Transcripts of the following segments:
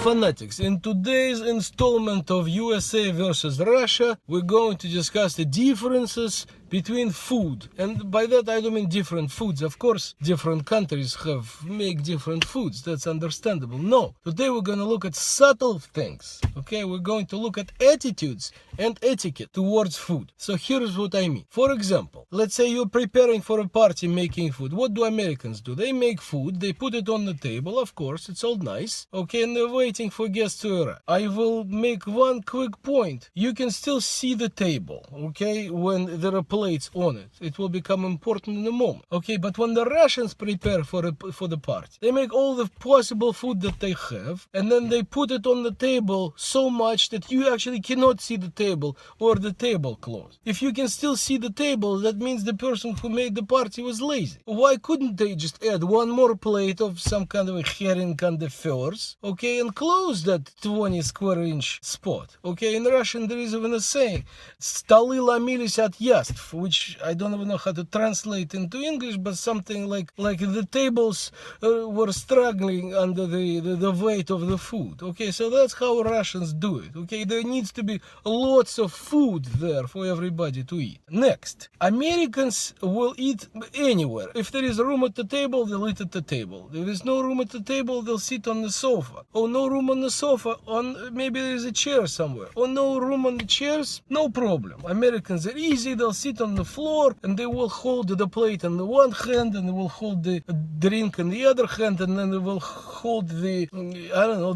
fanatics. In today's installment of USA versus Russia, we're going to discuss the differences between food, and by that I don't mean different foods. Of course, different countries make different foods. That's understandable. No, today we're going to look at subtle things. Okay, we're going to look at attitudes and etiquette towards food. So here's what I mean. For example, let's say you're preparing for a party, making food. What do Americans do? They make food, they put it on the table. Of course, it's all nice. Okay, and they're waiting for guests to arrive. I will make one quick point. You can still see the table. Okay, when there are plates on it. It will become important in a moment. Okay, but when the Russians prepare for the party, they make all the possible food that they have, and then they put it on the table so much that you actually cannot see the table or the tablecloth. If you can still see the table, that means the person who made the party was lazy. Why couldn't they just add one more plate of some kind of a herring and the furs, okay, and close that 20 square inch spot? Okay, in Russian there is even a saying, "Stoly ломились от яств," which I don't even know how to translate into English, but something like the tables were struggling under the weight of the food. Okay, so that's how Russians do it. Okay, there needs to be lots of food there for everybody to eat. Next, Americans will eat anywhere. If there is room at the table, they'll eat at the table. If there is no room at the table, they'll sit on the sofa. Or no room on the sofa, maybe there is a chair somewhere. Or no room on the chairs, no problem. Americans are easy, they'll sit on the floor and they will hold the plate in the one hand and they will hold the drink in the other hand, and then they will hold the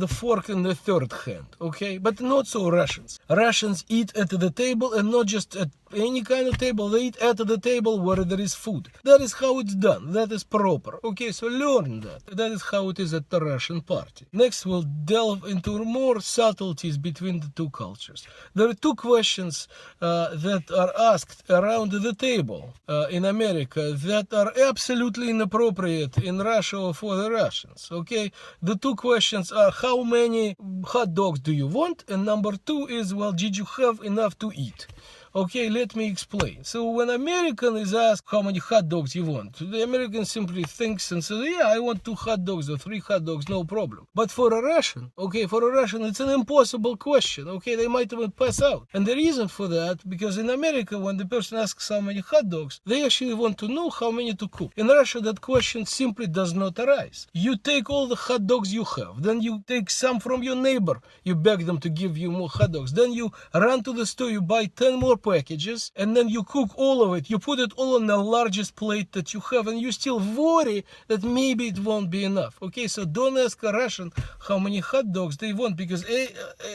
fork in the third hand. Okay, but not so Russians. Russians eat at the table, and not just at any kind of table. They eat at the table where there is food. That is how it's done. That is proper. Okay, so learn that. That is how it is at the Russian party. Next, we'll delve into more subtleties between the two cultures. There are two questions that are asked around the table in America that are absolutely inappropriate in Russia or for the Russians. Okay, the two questions are, how many hot dogs do you want? And number two is, well, did you have enough to eat? Okay, let me explain. So when American is asked how many hot dogs you want, the American simply thinks and says, yeah, I want 2 hot dogs or 3 hot dogs, no problem. But for a Russian, it's an impossible question. Okay, they might even pass out. And the reason for that, because in America, when the person asks how many hot dogs, they actually want to know how many to cook. In Russia, that question simply does not arise. You take all the hot dogs you have, then you take some from your neighbor, you beg them to give you more hot dogs, then you run to the store, you buy 10 more packages, and then you cook all of it. You put it all on the largest plate that you have, and you still worry that maybe it won't be enough. Okay, so don't ask a Russian how many hot dogs they want, because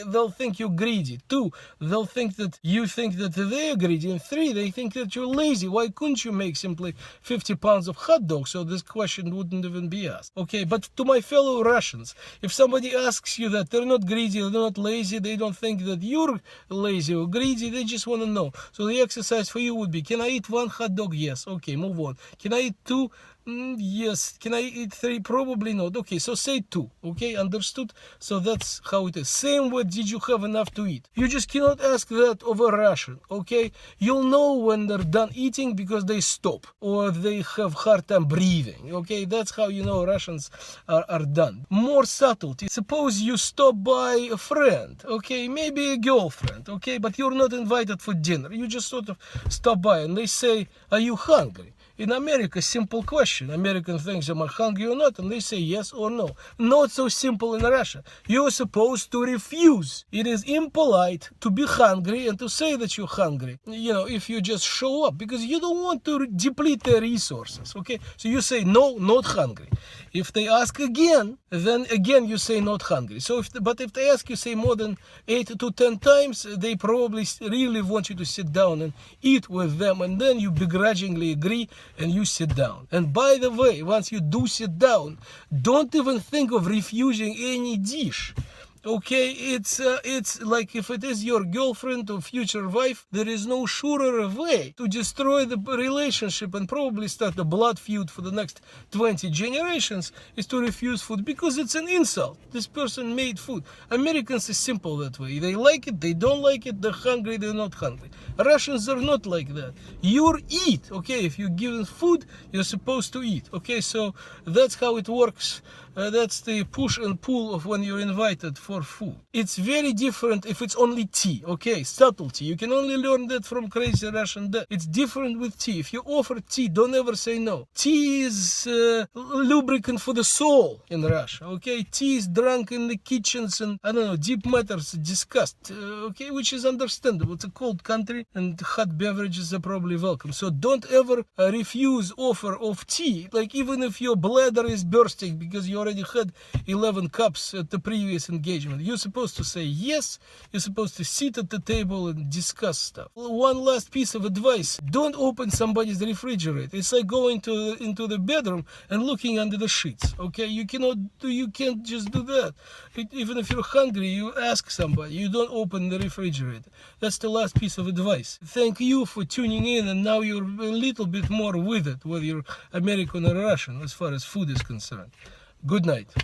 they'll think you're greedy. 2, they'll think that you think that they're greedy. And 3, they think that you're lazy. Why couldn't you make simply 50 pounds of hot dogs so this question wouldn't even be asked? Okay, but to my fellow Russians, if somebody asks you that, they're not greedy, they're not lazy, they don't think that you're lazy or greedy, they just want to know. So the exercise for you would be, can I eat 1 hot dog? Yes. Okay, move on. Can I eat 2? Yes. Can I eat 3? Probably not. Okay, so say 2. Okay, understood? So that's how it is. Same with, did you have enough to eat? You just cannot ask that of a Russian. Okay, you'll know when they're done eating because they stop or they have hard time breathing. Okay, that's how you know Russians are done. More subtlety. Suppose you stop by a friend. Okay, maybe a girlfriend. Okay, but you're not invited for dinner. You just sort of stop by and they say, are you hungry? In America, simple question. American thinks, am I hungry or not? And they say yes or no. Not so simple in Russia. You're supposed to refuse. It is impolite to be hungry and to say that you're hungry, if you just show up, because you don't want to deplete their resources, okay? So you say, no, not hungry. If they ask again, then again you say not hungry. So if they ask you, say, more than 8 to 10 times, they probably really want you to sit down and eat with them, and then you begrudgingly agree and you sit down. And by the way, once you do sit down, don't even think of refusing any dish. Okay, it's like if it is your girlfriend or future wife, there is no surer way to destroy the relationship and probably start a blood feud for the next 20 generations is to refuse food, because it's an insult. This person made food. Americans is simple that way. They like it, they don't like it, they're hungry, they're not hungry. Russians are not like that. You eat, okay? If you're given food, you're supposed to eat, okay? So that's how it works. That's the push and pull of when you're invited for food. It's very different if it's only tea, okay? Subtlety. You can only learn that from crazy Russian dad. It's different with tea. If you offer tea, don't ever say no. Tea is lubricant for the soul in Russia, okay? Tea is drunk in the kitchens and, I don't know, deep matters discussed, okay? Which is understandable. It's a cold country and hot beverages are probably welcome. So don't ever refuse offer of tea, like even if your bladder is bursting because you already had 11 cups at the previous engagement. You're supposed to say yes. You're supposed to sit at the table and discuss stuff. One last piece of advice: don't open somebody's refrigerator. It's like going into the bedroom and looking under the sheets, okay? You can't just do that. Even if you're hungry, you ask somebody. You don't open the refrigerator. That's the last piece of advice. Thank you for tuning in, and now you're a little bit more with it, whether you're American or Russian, as far as food is concerned. Good night.